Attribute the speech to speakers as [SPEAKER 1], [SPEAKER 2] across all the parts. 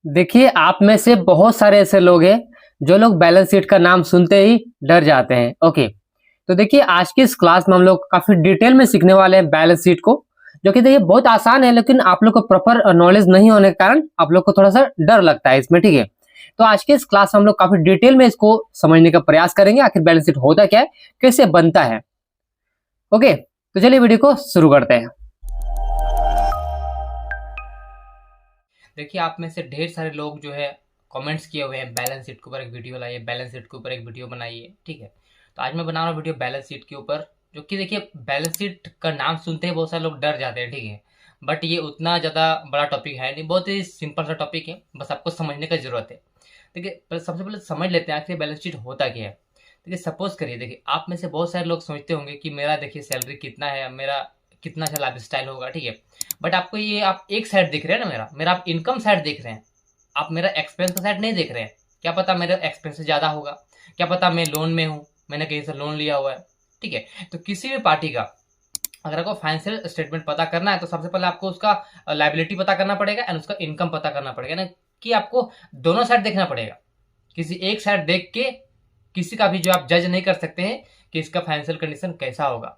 [SPEAKER 1] देखिए, आप में से बहुत सारे ऐसे लोग हैं, जो लोग बैलेंस शीट का नाम सुनते ही डर जाते हैं। ओके, तो देखिए आज की इस क्लास में हम लोग काफ़ी डिटेल में सीखने वाले हैं बैलेंस शीट को, जो कि देखिए बहुत आसान है, लेकिन आप लोग को प्रॉपर नॉलेज नहीं होने के कारण आप लोग को थोड़ा-सा डर लगता है इसमें, ठीक है? तो आज के इस क्लास में हम लोग काफ़ी डिटेल में इसको समझने का प्रयास करेंगे, आखिर बैलेंस शीट होता क्या है, कैसे बनता है? ओके, तो चलिए वीडियो को शुरू करते हैं।
[SPEAKER 2] देखिए आप में से ढेर सारे लोग जो है कमेंट्स किए हुए हैं बैलेंस शीट के ऊपर एक वीडियो लाइए, बैलेंस शीट के ऊपर एक वीडियो बनाइए। ठीक है, तो आज मैं बना रहा हूँ वीडियो बैलेंस शीट के ऊपर, जो कि देखिए बैलेंस शीट का नाम सुनते ही बहुत सारे लोग डर जाते हैं। ठीक है, बट ये उतना ज़्यादा बड़ा टॉपिक है नहीं, बहुत ही सिंपल सा टॉपिक है, बस आपको समझने का जरूरत है। देखिए सबसे पहले समझ लेते हैं आखिर बैलेंस शीट होता क्या है। देखिए सपोज करिए, देखिए आप में से बहुत सारे लोग सोचते होंगे कि मेरा देखिए सैलरी कितना है, मेरा कितना अच्छा लाइफ स्टाइल होगा। ठीक है, बट आपको ये आप एक साइड देख रहे हैं ना, मेरा मेरा आप इनकम साइड देख रहे हैं, आप मेरा एक्सपेंस का साइड नहीं देख रहे हैं। क्या पता मेरा एक्सपेंस ज़्यादा होगा, क्या पता मैं लोन में हूँ, मैंने कहीं से लोन लिया हुआ है। ठीक है, तो किसी भी पार्टी का अगर आपको फाइनेंशियल स्टेटमेंट पता करना है तो सबसे पहले आपको उसका लाइबिलिटी पता करना पड़ेगा एंड उसका इनकम पता करना पड़ेगा ना, कि आपको दोनों साइड देखना पड़ेगा। किसी एक साइड देख के किसी का भी जो आप जज नहीं कर सकते हैं कि इसका फाइनेंशियल कंडीशन कैसा होगा।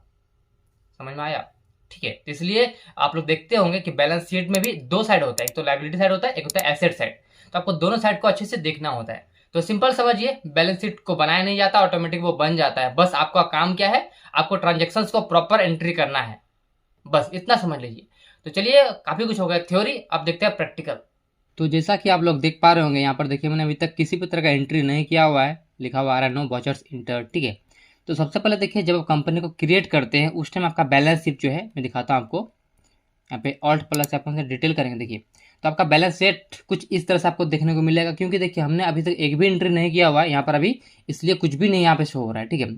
[SPEAKER 2] समझ में आया? ठीक है, तो इसलिए आप लोग देखते होंगे कि बैलेंस शीट में भी दो साइड होता है, एक तो लाइबिलिटी साइड होता है, एक होता है एसेट साइड। तो आपको दोनों साइड को अच्छे से देखना होता है। तो सिंपल समझिए, बैलेंस शीट को बनाया नहीं जाता, ऑटोमेटिक वो बन जाता है। बस आपका काम क्या है, आपको ट्रांजेक्शन्स को प्रॉपर एंट्री करना है, बस इतना समझ लीजिए। तो चलिए, काफी कुछ हो गया थ्योरी, अब देखते हैं प्रैक्टिकल। तो जैसा कि आप लोग देख पा रहे होंगे, यहाँ पर देखिए मैंने अभी तक किसी भी तरह का एंट्री नहीं किया हुआ है, लिखा हुआ आ रहा है नो वाचर्स इंटर। ठीक है, तो सबसे पहले देखिए जब आप कंपनी को क्रिएट करते हैं उस टाइम आपका बैलेंस शीट जो है मैं दिखाता हूँ आपको। यहाँ पे ऑल्ट प्लस अपन से डिटेल करेंगे। देखिए तो आपका बैलेंस शीट कुछ इस तरह से आपको देखने को मिलेगा, क्योंकि देखिए हमने अभी तक एक भी एंट्री नहीं किया हुआ है यहाँ पर अभी, इसलिए कुछ भी नहीं यहाँ पे शो हो रहा है। ठीक है,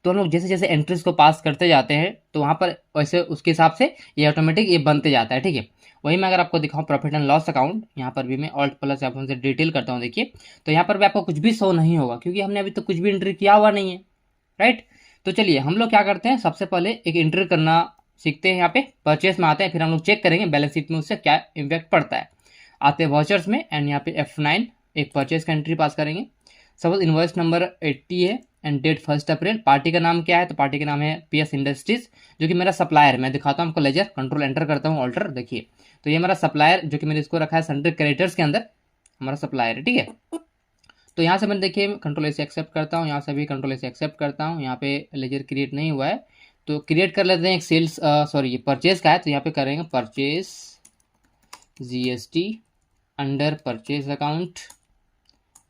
[SPEAKER 2] तो हम लोग जैसे जैसे एंट्रीज को पास करते जाते हैं तो वहाँ पर वैसे उसके हिसाब से ये ऑटोमेटिक ये बनते जाता है। ठीक है, वही मैं अगर आपको दिखाऊं प्रॉफिट एंड लॉस अकाउंट, यहाँ पर भी मैं ऑल्ट प्लस ऑप्शन से डिटेल करता हूँ। देखिए तो यहाँ पर भी आपको कुछ भी शो नहीं होगा, क्योंकि हमने अभी तक कुछ भी एंट्री किया हुआ नहीं है। राइट, तो चलिए हम लोग क्या करते हैं, सबसे पहले एक एंट्री करना सीखते हैं। यहाँ पे परचेस में आते हैं, फिर हम लोग चेक करेंगे बैलेंस शीट में उससे क्या इम्पैक्ट पड़ता है। आते हैं वाचर्स में एंड यहाँ पे F9 एक परचेस का एंट्री पास करेंगे। सपोज इनवॉइस नंबर 80 है एंड डेट 1 अप्रैल। पार्टी का नाम क्या है, तो पार्टी का नाम है PS इंडस्ट्रीज, जो कि मेरा सप्लायर है। मैं दिखाता हूँ आपको, लेजर कंट्रोल एंटर करता हूँ ऑल्टर। देखिए तो ये मेरा सप्लायर, जो कि मैंने इसको रखा है सन्ड्री क्रेडिटर्स के अंदर, हमारा सप्लायर है। ठीक है, तो यहाँ से मैंने देखिए कंट्रोल से एक्सेप्ट करता हूँ, यहाँ से भी कंट्रोल से एक्सेप्ट करता हूँ। यहाँ पे लेजर क्रिएट नहीं हुआ है तो क्रिएट कर लेते हैं एक सेल्स, सॉरी ये परचेज का है, तो यहाँ पे करेंगे purchase GST under purchase account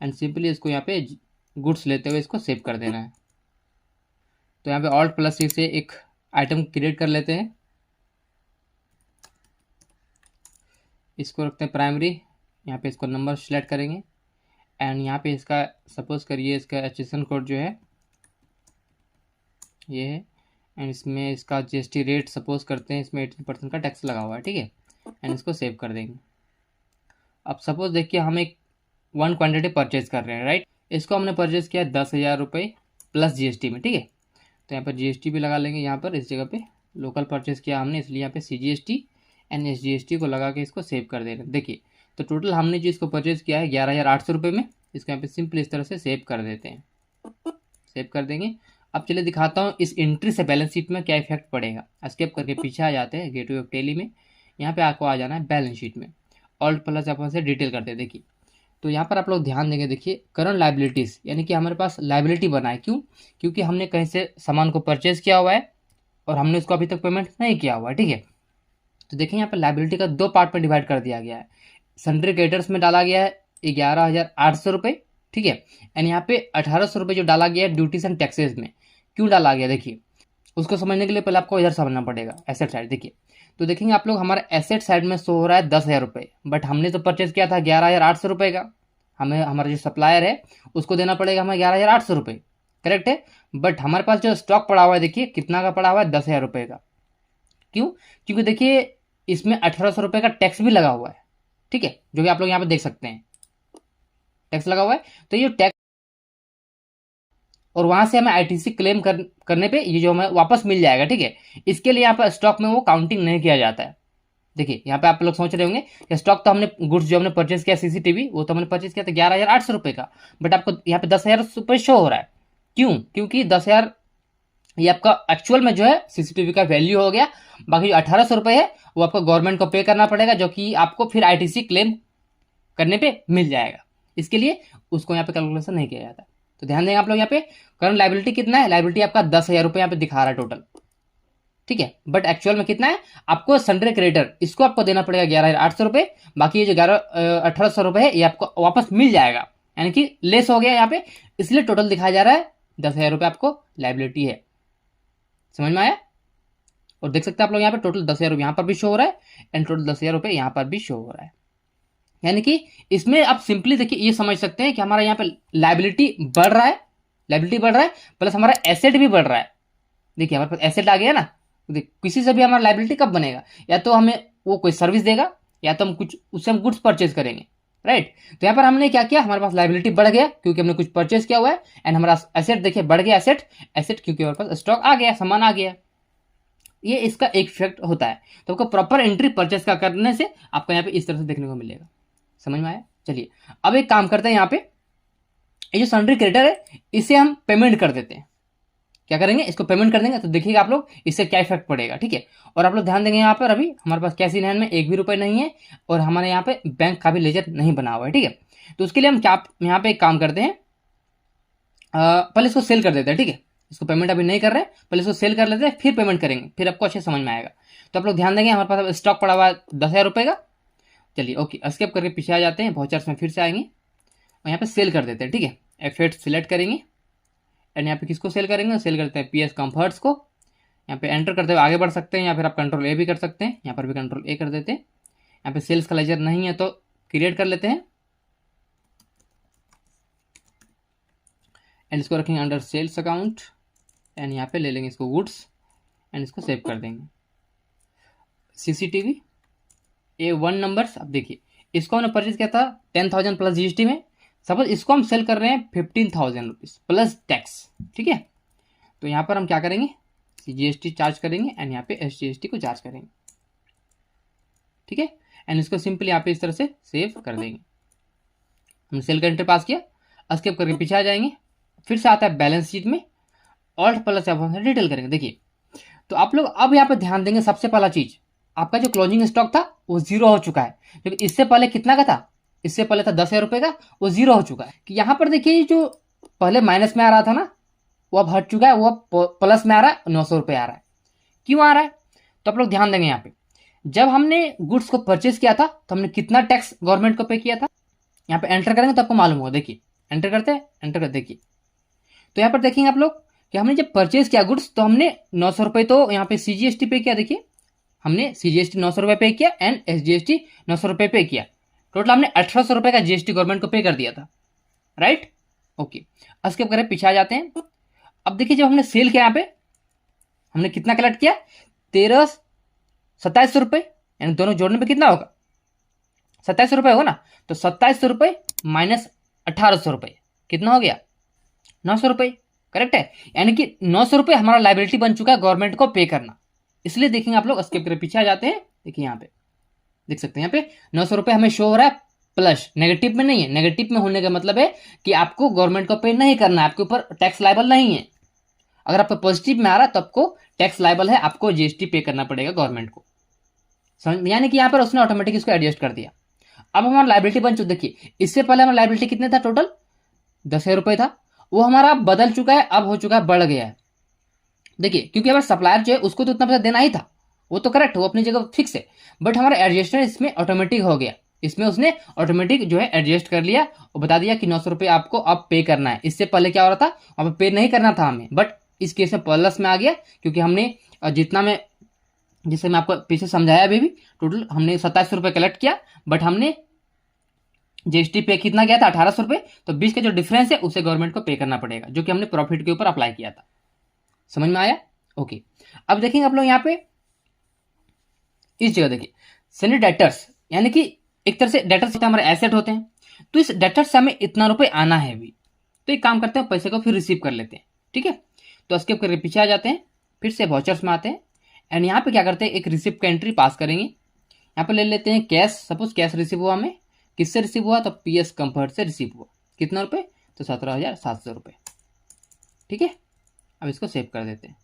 [SPEAKER 2] and simply इसको यहाँ पे गुड्स लेते हुए इसको सेव कर देना है। तो यहाँ पे ऑल्ट प्लस सी से एक आइटम क्रिएट कर लेते हैं, इसको रखते हैं प्राइमरी। यहाँ पे इसको नंबर सेलेक्ट करेंगे एंड यहाँ पे इसका सपोज करिए इसका HSN कोड जो है ये है, एंड इसमें इसका GST रेट सपोज करते हैं, इसमें 18% का टैक्स लगा हुआ है। ठीक है, एंड इसको सेव कर देंगे। अब सपोज देखिए हम एक वन क्वांटिटी परचेज कर रहे हैं। राइट, इसको हमने परचेज किया 10,000 रुपये प्लस GST में। ठीक है, तो यहाँ पर GST भी लगा लेंगे, यहाँ पर इस जगह पे लोकल परचेज किया हमने, इसलिए यहाँ पे CGST एंड SGST को लगा के इसको सेव कर दे रहे हैं। देखिए तो टोटल हमने जो इसको परचेज किया है 11,800 रुपये में, इसको यहाँ पे सिंपल इस तरह से सेव कर देते हैं, सेव कर देंगे। अब चलिए दिखाता हूँ इस एंट्री से बैलेंस शीट में क्या इफेक्ट पड़ेगा। स्केप करके पीछे आ जाते हैं, गेटवे ऑफ टेली में, यहाँ पे आपको आ जाना है बैलेंस शीट में, ऑल्ट प्लस अपन से डिटेल करते हैं। देखिए तो यहाँ पर आप लोग ध्यान देंगे, देखिए करंट लाइबिलिटीज़, यानी कि हमारे पास लाइबिलिटी बना है। क्यों? क्योंकि हमने कहीं से सामान को परचेज किया हुआ है और हमने उसको अभी तक पेमेंट नहीं किया हुआ है। ठीक है, तो देखिए यहाँ पर लाइबिलिटी का दो पार्ट में डिवाइड कर दिया गया है। सन्ड्री क्रेडिटर्स में डाला गया है 11,800 रुपये। ठीक है, एंड यहाँ पे 1,800 रुपये जो डाला गया है ड्यूटीज एंड टैक्सेस में। क्यों डाला गया, देखिए उसको समझने के लिए पहले आपको इधर समझना पड़ेगा, एसेट साइड। देखिए तो देखेंगे आप लोग, हमारा एसेट साइड में शो हो रहा है 10,000 रुपये, बट हमने तो परचेज किया था 11,800 रुपये का। हमें हमारा जो सप्लायर है उसको देना पड़ेगा हमें 11,800 रुपये, करेक्ट है। बट हमारे पास जो स्टॉक पड़ा हुआ है, देखिए कितना का पड़ा हुआ है, 10,000 रुपये का। क्यों? क्योंकि देखिए इसमें 1,800 रुपये का टैक्स भी लगा हुआ है। ठीक है, जो कि आप लोग यहाँ पे देख सकते हैं टैक्स लगा हुआ है। तो ये टैक्स, और वहां से हमें ITC क्लेम करने पे ये जो हमें वापस मिल जाएगा। ठीक है, इसके लिए यहाँ पर स्टॉक में वो काउंटिंग नहीं किया जाता है। देखिए यहाँ पे आप लोग सोच रहे होंगे कि स्टॉक तो हमने गुड्स जो हमने परचेज किया सीसीटीवी वो तो हमने परचेज किया था 11,800 रुपये का, बट आपको यहाँ पे 10,000 रुपये शो हो रहा है। क्यों? क्योंकि 10,000 ये आपका एक्चुअल में जो है सीसीटीवी का वैल्यू हो गया, बाकी जो 1,800 रुपये है वो आपको गवर्नमेंट को पे करना पड़ेगा, जो कि आपको फिर आईटीसी क्लेम करने पे मिल जाएगा। इसके लिए उसको यहाँ पे कैलकुलेशन नहीं किया जाता। तो ध्यान देंगे आप लोग, यहाँ पे करंट लाइबिलिटी कितना है, लाइबिलिटी आपका 10,000 रुपये यहाँ पे दिखा रहा है टोटल, ठीक है, बट एक्चुअल में कितना है, आपको सन्ड्री क्रेडिटर इसको आपको देना पड़ेगा 11,800 रुपये, बाकी ये जो 1,800 रुपये है ये आपको वापस मिल जाएगा, यानी कि लेस हो गया यहाँ पे, इसलिए टोटल दिखाया जा रहा है 10,000 रुपये आपको लाइबिलिटी है। समझ में आया? और देख सकते हैं आप लोग यहाँ पे टोटल 10,000 रुपये यहाँ पर भी शो हो रहा है एंड टोटल 10,000 रुपये यहाँ पर भी शो हो रहा है। यानी कि इसमें आप सिंपली देखिए ये समझ सकते हैं कि हमारा यहाँ पे लाइबिलिटी बढ़ रहा है, लाइबिलिटी बढ़ रहा है प्लस हमारा एसेट भी बढ़ रहा है। देखिए हमारे पास एसेट आ गया ना, किसी से भी हमारा लाइबिलिटी कब बनेगा, या तो हमें वो कोई सर्विस देगा या तो हम कुछ उससे हम गुड्स परचेज करेंगे, राइट। तो यहाँ पर हमने क्या किया, हमारे पास लाइबिलिटी बढ़ गया क्योंकि हमने कुछ परचेज किया हुआ है, एंड हमारा एसेट देखिए बढ़ गया, एसेट क्योंकि हमारे पास स्टॉक आ गया, सामान आ गया। ये इसका एक इफेक्ट होता है। तो आपको प्रॉपर एंट्री परचेज का करने से आपको यहाँ पे इस तरह से देखने को मिलेगा। समझ में आया? चलिए अब एक काम करते हैं, यहाँ पे ये जो सन्ड्री क्रेडिटर है इसे हम पेमेंट कर देते हैं। क्या करेंगे, इसको पेमेंट कर देंगे, तो देखिएगा आप लोग इससे क्या इफेक्ट पड़ेगा, ठीक है। और आप लोग ध्यान देंगे यहाँ पर अभी हमारे पास कैश इन हैंड में 1 भी रुपये नहीं है और हमारे यहाँ पे बैंक का भी लेजर नहीं बना हुआ है, ठीक है। तो उसके लिए हम क्या यहाँ पे एक काम करते हैं, पहले इसको सेल कर देते हैं, ठीक है। इसको पेमेंट अभी नहीं कर रहे हैं, पहले इसको सेल कर लेते हैं फिर पेमेंट करेंगे, फिर आपको अच्छे समझ में आएगा। तो आप लोग ध्यान देंगे हमारे पास स्टॉक पड़ा हुआ है 10,000 रुपये का। चलिए ओके, एस्केप करके पीछे आ जाते हैं, वाउचर्स में फिर से आएंगे और यहाँ पे सेल कर देते हैं, ठीक है। एफेट सिलेक्ट करेंगे एंड यहाँ पे किसको सेल करेंगे, सेल करते हैं पीएस कंफर्ट्स को। यहाँ पे एंटर करते हुए आगे बढ़ सकते हैं या फिर आप कंट्रोल ए भी कर सकते हैं, यहाँ पर भी कंट्रोल ए कर देते हैं। यहाँ पे सेल्स का लेजर नहीं है तो क्रिएट कर लेते हैं एंड इसको रखेंगे अंडर सेल्स अकाउंट एंड यहाँ पे ले लेंगे इसको गुड्स एंड इसको सेव कर देंगे। सीसीटीवी A1 नंबर्स, अब देखिए इसको हमने परचेज किया था 10,000 प्लस जीएसटी में, सपोज इसको हम सेल कर रहे हैं 15,000 रुपीज़ प्लस टैक्स, ठीक है। तो यहाँ पर हम क्या करेंगे, जीएसटी चार्ज करेंगे एंड यहाँ पे एसजीएसटी को चार्ज करेंगे, ठीक है। एंड इसको सिंपली यहाँ पे इस तरह से सेव कर देंगे। हमने सेल का एंट्री पास किया, एस्केप करके पीछे आ जाएंगे, फिर से आता है बैलेंस शीट में, ऑल्ट प्लस डिटेल करेंगे। देखिए तो आप लोग अब यहाँ पे ध्यान देंगे, सबसे पहला चीज आपका जो क्लोजिंग स्टॉक था वो 0 हो चुका है, क्योंकि इससे पहले कितना का था, इससे पहले था 10,000 रुपये का, वो 0 हो चुका है। कि यहाँ पर देखिए जो पहले माइनस में आ रहा था ना वो अब हट चुका है, वो अब प्लस में आ रहा है, 900 रुपये आ रहा है। क्यों आ रहा है, तो आप लोग ध्यान देंगे यहाँ पे जब हमने गुड्स को परचेज किया था तो हमने कितना टैक्स गवर्नमेंट को पे किया था, यहाँ पे एंटर करेंगे तो आपको मालूम होगा। देखिए एंटर करते हैं, एंटर कर देखिए तो यहाँ पर देखेंगे आप लोग कि हमने जब परचेज किया गुड्स तो हमने 900 रुपये तो यहाँ पे सीजीएसटी पे किया। देखिए हमने सीजीएसटी 900 रुपये पे किया एंड एसजीएसटी 900 रुपये पे किया, टोटल हमने 1,800 रुपये का जीएसटी गवर्नमेंट को पे कर दिया था, राइट। ओके, अस्केप करें पीछे आ जाते हैं। अब देखिए जब हमने सेल किया यहाँ पे हमने कितना कलेक्ट किया, 2700 रुपये, यानी दोनों जोड़ने पे कितना होगा, 2700 रुपये होगा ना। तो 2700 रुपये माइनस 1,800 रुपये कितना हो गया, 900 रुपये, करेक्ट है। यानी कि 900 रुपये हमारा लाइबिलिटी बन चुका है गवर्नमेंट को पे करना। इसलिए देखेंगे आप लोग स्किप करके पीछे आ जाते हैं, देखिए यहाँ पे देख सकते हैं यहाँ पे 900 रुपये हमें शो हो रहा है, प्लस नेगेटिव में नहीं है। नेगेटिव में होने का मतलब है कि आपको गवर्नमेंट को पे नहीं करना है, आपके ऊपर टैक्स लाइबल नहीं है। अगर आपको पॉजिटिव में आ रहा है तो आपको टैक्स लाइबल है, आपको जीएसटी पे करना पड़ेगा गवर्नमेंट को, समझ। यानी कि यहाँ पर उसने ऑटोमेटिक इसको एडजस्ट कर दिया। अब हमारा लाइबिलिटी बन चुका, देखिए इससे पहले हमारा लाइबिलिटी कितने था, टोटल 10,000 रुपये था, वो हमारा बदल चुका है, अब हो चुका है, बढ़ गया है। देखिए क्योंकि हमारा सप्लायर जो है उसको तो उतना पैसा देना ही था, वो तो करेक्ट, वो अपनी जगह फिक्स है, बट हमारा एडजस्टमेंट इसमें ऑटोमेटिक हो गया। इसमें उसने ऑटोमेटिक जो है एडजस्ट कर लिया और बता दिया कि 900 रुपये आपको अब पे करना है। इससे पहले क्या हो रहा था, अब पे नहीं करना था हमें, बट इस केस में प्लस में आ गया क्योंकि हमने जितना में, जिसे मैं आपको पीछे समझाया अभी भी, टोटल हमने 2700 रुपये कलेक्ट किया, बट हमने जीएसटी पे कितना गया था, 1,800 रुपये। तो 20 का जो डिफरेंस है उसे गवर्नमेंट को पे करना पड़ेगा, जो कि हमने प्रॉफिट के ऊपर अप्लाई किया था। समझ में आया? ओके, अब देखेंगे आप लोग यहाँ पे इस जगह देखिए सेनी डेटर्स, यानी कि एक तरह से डेटर्स हमारे एसेट होते हैं, तो इस डेटर्स से हमें इतना रुपये आना है अभी। तो एक काम करते हैं, पैसे को फिर रिसीव कर लेते हैं, ठीक है। तो स्किप करके पीछे आ जाते हैं, फिर से वाउचर्स में आते हैं एंड यहाँ पे क्या करते हैं, एक रिसिप्ट का एंट्री पास करेंगे। यहाँ पे ले लेते हैं कैश, सपोज कैश रिसीव हुआ हमें, किससे रिसीव हुआ, तो PS कंफर्ट से रिसीव हुआ, कितना रुपये, तो 17,700 रुपये। ठीक है, अब इसको सेव कर देते हैं।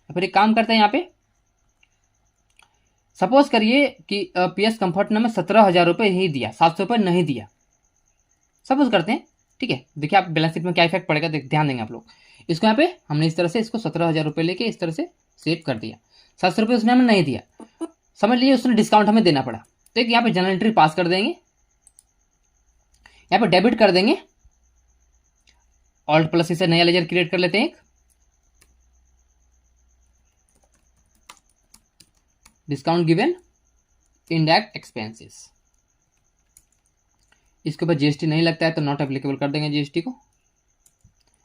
[SPEAKER 2] फिर एक काम करते हैं, यहाँ पे सपोज करिए कि PS कंफर्ट ने हमें 17,000 रुपये ही दिया, 700 रुपये नहीं दिया, सपोज करते हैं। ठीक है, देखिए आप बैलेंस शीट में क्या इफेक्ट पड़ेगा, ध्यान देंगे आप लोग। इसको यहाँ पे हमने इस तरह से इसको 17,000 रुपये लेके इस तरह से सेव कर दिया, 700 रुपये उसने हमें नहीं दिया, समझ लीजिए उसने डिस्काउंट हमें देना पड़ा। तो एक यहाँ पे जनरल एंट्री पास कर देंगे, यहाँ पे डेबिट कर देंगे, ऑल्ट प्लस से नया लेजर क्रिएट कर लेते हैं, एक डिस्काउंट गिवन इनडायरेक्ट एक्सपेंसेस, इसके ऊपर GST नहीं लगता है तो नॉट एप्लीकेबल कर देंगे GST को,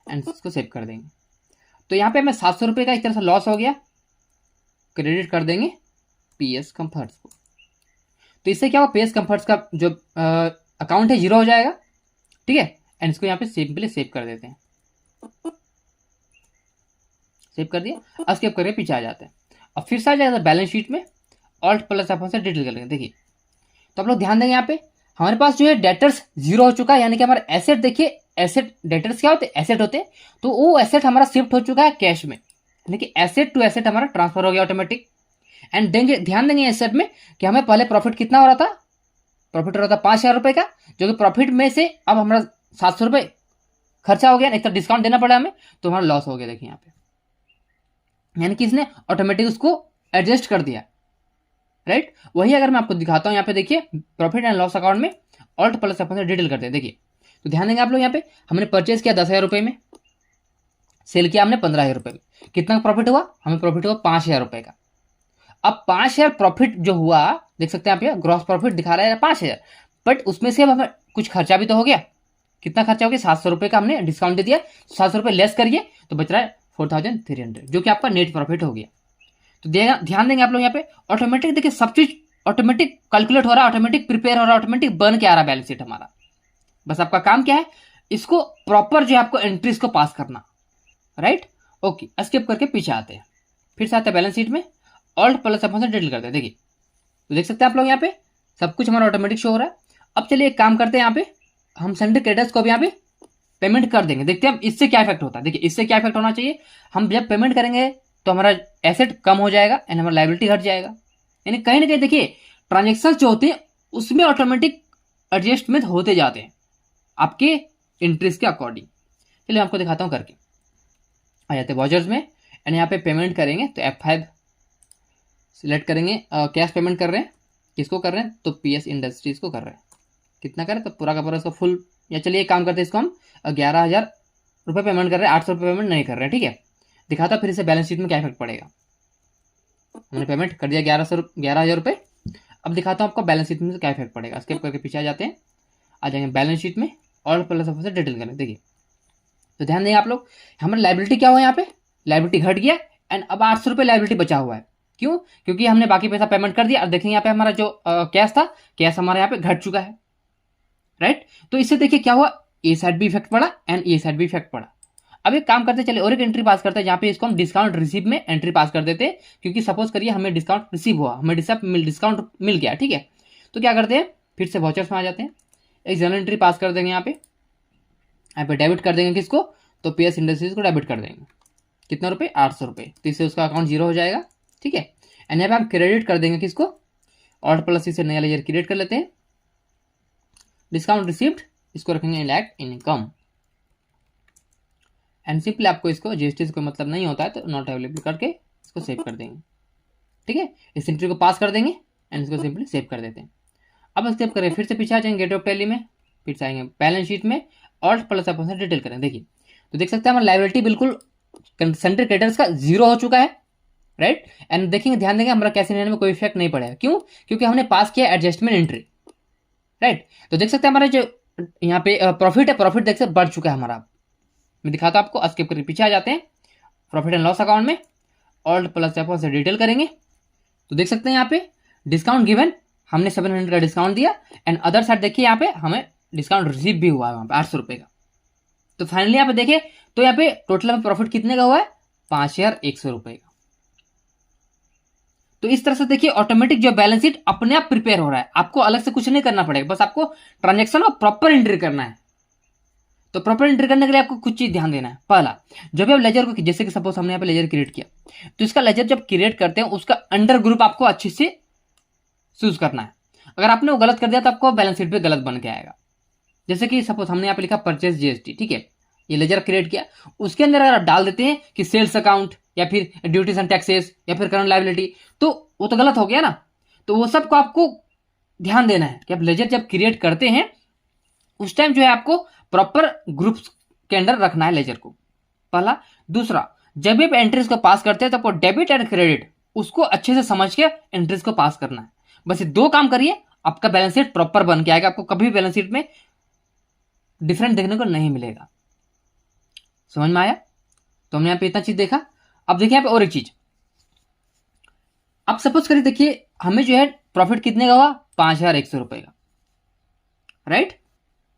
[SPEAKER 2] एंड इसको सेव कर देंगे। तो यहाँ पे हमें 700 रुपये का एक तरह से लॉस हो गया, क्रेडिट कर देंगे PS कंफर्ट्स को। तो इससे क्या हुआ, PS कंफर्ट्स का जो अकाउंट है 0 हो जाएगा। ठीक है, एंड इसको यहाँ पे सिंपली सेव कर देते हैं, सेव कर दिया, अब स्किप करके पीछे आ जाते हैं। अब फिर से आ जाएगा बैलेंस शीट में, ऑल्ट प्लस अपन से डिटेल कर लेंगे। देखिए तो आप लोग ध्यान देंगे, यहाँ पे हमारे पास जो है डेटर्स 0 हो चुका है, यानी कि हमारा एसेट, देखिए एसेट, डेटर्स क्या होते हैं, एसेट होते हैं, तो वो एसेट हमारा शिफ्ट हो चुका है कैश में, यानी कि एसेट टू एसेट हमारा ट्रांसफर हो गया ऑटोमेटिक। एंड देंगे, ध्यान देंगे एसेट में कि हमें पहले प्रॉफिट कितना हो रहा था, प्रॉफिट हो रहा था 5,000 रुपये का, जो कि प्रॉफिट में से अब हमारा 700 रुपये खर्चा हो गया, एक तो डिस्काउंट देना पड़ा हमें, तो हमारा लॉस हो गया। देखिए यहाँ पे, यानी कि इसने ऑटोमेटिक उसको एडजस्ट कर दिया, राइट। वही अगर मैं आपको दिखाता हूँ, यहाँ पे देखिए प्रॉफिट एंड लॉस अकाउंट में ऑल्ट प्लस अपन से डिटेल करते हैं। देखिए तो ध्यान देंगे आप लोग, यहाँ पे हमने परचेज किया 10,000 रुपये में, सेल किया हमने 15,000 रुपये में, कितना प्रॉफिट हुआ, हमें प्रॉफिट हुआ 5,000 रुपये का। अब 5,000 प्रॉफिट जो हुआ, देख सकते हैं आप, यहाँ ग्रॉस प्रॉफिट दिखा रहा है 5,000, बट उसमें से अब हमें कुछ खर्चा भी तो हो गया। कितना खर्चा हो गया, 700 रुपये का हमने डिस्काउंट दे दिया, 700 रुपये लेस करिए तो बच रहा है 4,300, जो कि आपका नेट प्रॉफिट हो गया। तो ध्यान देंगे आप लोग, यहाँ पे ऑटोमेटिक देखिए सब चीज ऑटोमेटिक कैलकुलेट हो रहा है, ऑटोमेटिक प्रिपेयर हो रहा है, ऑटोमेटिक बन के आ रहा है बैलेंस शीट हमारा। बस आपका काम क्या है, इसको प्रॉपर जो है आपको एंट्रीज को पास करना, राइट। ओके, स्किप करके पीछे आते हैं, फिर से आते हैं बैलेंस शीट में, ऑल्ट प्लस अपन से डिटेल करते हैं। देखिए तो देख सकते हैं आप लोग, यहाँ पे सब कुछ हमारा ऑटोमेटिक शो हो रहा है। अब चलिए एक काम करते हैं, यहाँ पे हम संडे क्रेडिटर्स को भी यहाँ पे पेमेंट कर देंगे, देखते हैं इससे क्या इफेक्ट होता है। देखिए इससे क्या इफेक्ट होना चाहिए, हम जब पेमेंट करेंगे तो हमारा एसेट कम हो जाएगा एंड हमारा लायबिलिटी घट जाएगा, यानी कहीं ना कहीं देखिए ट्रांजेक्शन जो होते हैं उसमें ऑटोमेटिक एडजस्टमेंट होते जाते हैं आपके इंटरेस्ट के अकॉर्डिंग। चलिए आपको दिखाता हूँ करके, आ जाते हैं वाउचर्स में, एंड यहाँ पे पेमेंट करेंगे तो F5 सिलेक्ट करेंगे, कैश पेमेंट कर रहे हैं, किसको कर रहे हैं, तो PS इंडस्ट्रीज को कर रहे हैं। कितना करें, तो पूरा का पूरा इसको फुल, या चलिए एक काम करते हैं, इसको हम 11,000 रुपये पेमेंट कर रहे हैं, 800 रुपये पेमेंट नहीं कर रहे हैं। ठीक है, दिखाता फिर से बैलेंस शीट में क्या इफेक्ट पड़ेगा। हमने पेमेंट कर दिया 11,000 रुपये, अब दिखाता हूँ आपको बैलेंस शीट में क्या इफेक्ट पड़ेगा। स्किप करके पीछे आ जाते हैं, आ जाएंगे बैलेंस शीट में, ऑल प्लस ऑफ से डिटेल करें। देखिए तो ध्यान देंगे आप लोग, हमारा लायबिलिटी क्या हुआ, यहाँ पे लायबिलिटी घट गया, एंड अब 800 रुपये लायबिलिटी बचा हुआ है। क्यों, क्योंकि हमने बाकी पैसा पेमेंट कर दिया। और देखिए यहाँ पे हमारा जो कैश था, कैश हमारा यहाँ पे घट चुका है, राइट। तो इससे देखिए क्या हुआ, ए साइड भी इफेक्ट पड़ा एंड ए साइड भी इफेक्ट पड़ा। अब एक काम करते चले और एक एंट्री पास करते हैं, जहाँ पे इसको हम डिस्काउंट रिसीव में एंट्री पास कर देते हैं, क्योंकि सपोज करिए हमें डिस्काउंट रिसीव हुआ, हमें डिस्काउंट मिल गया। ठीक है, तो क्या करते हैं, फिर से वाउचर्स में आ जाते हैं, एक जनरल एंट्री पास कर देंगे, यहाँ पे डेबिट कर देंगे किसको, तो PS इंडस्ट्रीज को डेबिट कर देंगे, कितना रुपये, 800 रुपये, तो इससे उसका अकाउंट 0 हो जाएगा। ठीक है, एंड यहाँ पे हम क्रेडिट कर देंगे किसको, ऑल्ट प्लस से नया लेजर क्रिएट कर लेते हैं, डिस्काउंट रिसीव्ड, इसको रखेंगे इनडायरेक्ट इनकम, एंड सिंपली आपको इसको GST से कोई मतलब नहीं होता है तो नॉट अवेलेबल करके इसको सेव कर देंगे। ठीक है, इस एंट्री को पास कर देंगे एंड इसको सिंपली सेव कर देते हैं। अब स्टेप करें, फिर से पीछे आ जाएंगे गेट ऑफ टैली में, फिर से आएंगे बैलेंस शीट में, ऑल्ट प्लस अपन से डिटेल करें। देखिए तो देख सकते हैं हमारा लायबिलिटी बिल्कुल सेंट्रल क्रेडिटर्स का 0 हो चुका है, राइट। एंड देखेंगे, ध्यान देंगे हमारा कैश इन हैंड में कोई इफेक्ट नहीं पड़ेगा। क्यों, क्योंकि हमने पास किया एडजस्टमेंट एंट्री, राइट। तो देख सकते हैं हमारा जो यहाँ पे प्रॉफिट है, प्रॉफिट देख सकते बढ़ चुका है हमारा। मैं दिखाता हूँ आपको, स्किप करके पीछे आ जाते हैं, प्रॉफिट एंड लॉस अकाउंट में ऑल्ट प्लस अपन से डिटेल करेंगे, तो देख सकते हैं यहाँ पे डिस्काउंट गिवन, हमने 700 का डिस्काउंट दिया, एंड अदर साइड देखिए यहाँ पे हमें डिस्काउंट रिसीव भी हुआ है वहाँ पे 800 रुपये का। तो फाइनली यहाँ पे देखिए तो यहाँ पे टोटल में प्रॉफिट कितने का हुआ है, 5,100 रुपये का। तो इस तरह से देखिए ऑटोमेटिक जो बैलेंस शीट अपने आप प्रिपेयर हो रहा है, आपको अलग से कुछ नहीं करना पड़ेगा, बस आपको ट्रांजेक्शन को प्रॉपर एंट्री करना है। तो प्रॉपर एंट्री करने के लिए आपको कुछ चीज ध्यान देना है। पहला, जब भी आप लेजर को, जैसे कि सपोज हमने यहाँ पे लेजर क्रिएट किया, तो इसका लेजर जब क्रिएट करते हैं उसका अंडर ग्रुप आपको अच्छे से चूज करना है। अगर आपने वो गलत कर दिया तो आपको बैलेंस शीट पे गलत बन के आएगा। जैसे कि सपोज हमने यहाँ पे लिखा परचेज जीएसटी, ठीक है, ये लेजर क्रिएट किया, उसके अंदर अगर आप डाल देते हैं कि सेल्स अकाउंट या फिर ड्यूटीज एंड टैक्सेस या फिर करंट लायबिलिटी, तो वो तो गलत हो गया ना। तो वो सबको आपको ध्यान देना है कि आप लेजर जब क्रिएट करते हैं उस टाइम जो है आपको प्रॉपर ग्रुप्स के अंदर रखना है लेजर को, पहला। दूसरा, जब भी आप एंट्रीज को पास करते हैं तो आपको डेबिट एंड क्रेडिट उसको अच्छे से समझ के एंट्रीज को पास करना है। बस ये 2 काम करिए, आपका बैलेंस शीट प्रॉपर बन के आएगा, आपको कभी भी बैलेंस शीट में डिफरेंट देखने को नहीं मिलेगा। समझ में आया? तो हमने यहाँ पे इतना चीज देखा। अब देखिए यहाँ पे और एक चीज, अब सपोज करिए, देखिए हमें जो है प्रॉफिट कितने का हुआ, 5100 रुपए का, राइट।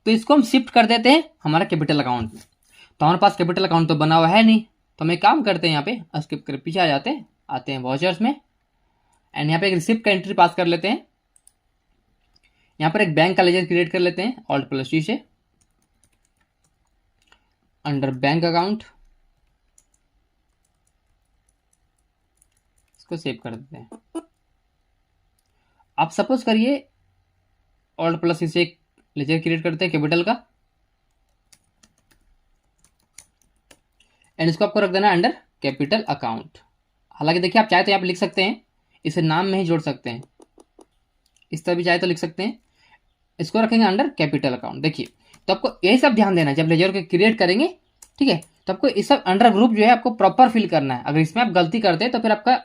[SPEAKER 2] तो इसको हम शिफ्ट कर देते हैं हमारा कैपिटल अकाउंट में। तो हमारे पास कैपिटल अकाउंट तो बना हुआ है नहीं, तो हम एक काम करते हैं, यहाँ पे स्किप कर पीछे आ जाते हैं, आते हैं वाउचर्स में, एंड यहाँ पे एक रिसिप्ट का एंट्री पास कर लेते हैं। यहाँ पर एक बैंक का लेजर क्रिएट कर लेते हैं Alt+C से, अंडर बैंक अकाउंट, इसको सेव कर देते हैं। आप सपोज करिए Alt+C से एक लेजर क्रिएट करते हैं कैपिटल का, एंड इसको आपको रख देना है अंडर कैपिटल अकाउंट। हालांकि देखिए आप चाहे तो यहाँ पे लिख सकते हैं, इसे नाम में ही जोड़ सकते हैं, इस तरह भी चाहे तो लिख सकते हैं, इसको रखेंगे अंडर कैपिटल अकाउंट। देखिए तो आपको यही सब ध्यान देना है जब लेजर को क्रिएट करेंगे, ठीक है, तो आपको इस सब अंडर ग्रुप जो है आपको प्रॉपर फिल करना है। अगर इसमें आप गलती करते हैं तो फिर आपका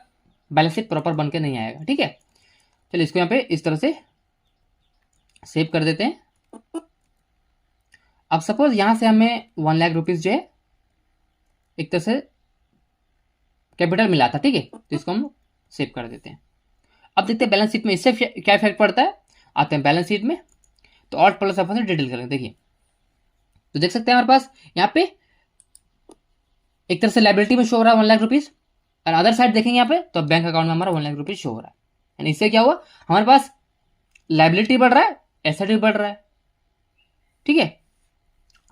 [SPEAKER 2] बैलेंस शीट प्रॉपर बन के नहीं आएगा, ठीक है। चलिए इसको यहाँ पे इस तरह से सेव कर देते हैं। अब सपोज यहां से हमें 1 लाख रुपीज जो है एक तरह से कैपिटल मिला था, ठीक है, तो इसको हम सेव कर देते हैं। अब देखते हैं बैलेंस शीट में इससे क्या इफेक्ट पड़ता है। आते हैं बैलेंस शीट में, तो Alt+F से डिटेल करेंगे। देखिए तो देख सकते हैं हमारे पास यहाँ पे एक तरह से लायबिलिटी में शो हो रहा है 1 लाख रुपीज, और अदर साइड देखेंगे यहाँ पे तो बैंक अकाउंट में हमारा 1 लाख रुपीज शो हो रहा है। यानी इससे क्या हुआ, हमारे पास लायबिलिटी बढ़ रहा है, एसेट भी बढ़ रहा है, ठीक है।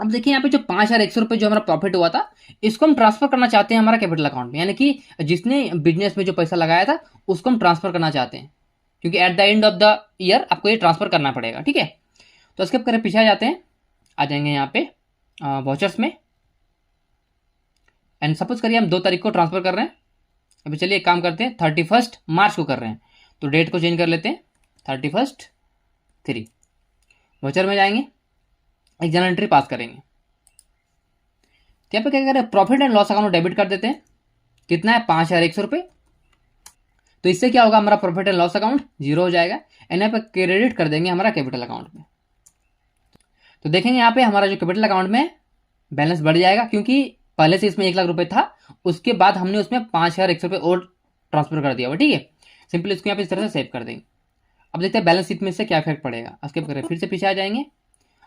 [SPEAKER 2] अब देखिए यहाँ पे जो 5100 रुपये जो हमारा प्रॉफिट हुआ था, इसको हम ट्रांसफर करना चाहते हैं हमारा कैपिटल अकाउंट में, यानी कि जिसने बिजनेस में जो पैसा लगाया था उसको हम ट्रांसफर करना चाहते हैं, क्योंकि at the end of the year आपको ये ट्रांसफर करना पड़ेगा, ठीक है। तो स्किप करें, पीछे आ जाते हैं, आ जाएंगे यहाँ पे वाउचर्स में, एंड सपोज करिए हम 2 तारीख को ट्रांसफर कर रहे हैं। अभी चलिए एक काम करते हैं, 31 मार्च को कर रहे हैं, तो डेट को चेंज कर लेते हैं 31/3। वाउचर में जाएंगे, एक जनरल एंट्री पास करेंगे, तो यहाँ पे क्या करें, profit and loss account debit कर देते हैं। कितना है, 5100 रुपये। तो इससे क्या होगा, हमारा प्रॉफिट एंड लॉस अकाउंट 0 हो जाएगा, एंड यहाँ पे क्रेडिट कर देंगे हमारा कैपिटल अकाउंट में। तो देखेंगे यहाँ पे हमारा जो कैपिटल अकाउंट में बैलेंस बढ़ जाएगा, क्योंकि पहले से इसमें 1 लाख रुपए था, उसके बाद हमने उसमें 5100 रुपये और ट्रांसफर कर दिया हुआ, ठीक है। सिंपल इसको यहाँ पे इस तरह से सेव कर देंगे। अब देखते हैं बैलेंस शीट में इससे क्या इफेक्ट पड़ेगा। स्किप करें, फिर से पीछे आ जाएंगे,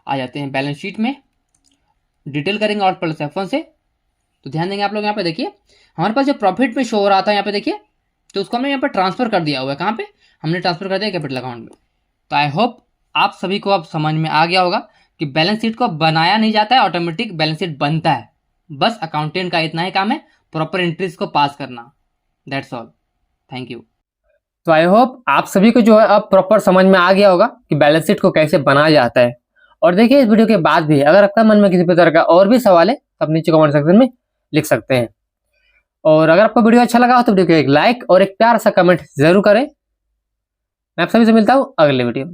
[SPEAKER 2] आ जाते हैं बैलेंस शीट में, डिटेल करेंगे Alt+F1 से। तो ध्यान देंगे आप लोग, यहाँ पे देखिए हमारे पास जो प्रॉफिट में शो हो रहा था यहाँ पे देखिए, तो उसको हमने यहाँ पे ट्रांसफर कर दिया हुआ है। कहाँ पे, हमने ट्रांसफर कर दिया कैपिटल अकाउंट में। तो आई होप आप सभी को अब समझ में आ गया होगा कि बैलेंस शीट को बनाया नहीं जाता है, ऑटोमेटिक बैलेंस शीट बनता है। बस अकाउंटेंट का इतना ही काम है, प्रॉपर एंट्रीज को पास करना, दैट्स ऑल। Thank you.
[SPEAKER 1] तो आई होप आप सभी को जो है अब प्रॉपर समझ में आ गया होगा कि बैलेंस शीट को कैसे बनाया जाता है। और देखिए इस वीडियो के बाद भी अगर आपका मन में किसी प्रकार का और भी सवाल है तो आप नीचे कमेंट सेक्शन में लिख सकते हैं। और अगर आपको वीडियो अच्छा लगा हो तो वीडियो को एक लाइक और एक प्यारा सा कमेंट जरूर करें। मैं आप सभी से मिलता हूँ अगले वीडियो में।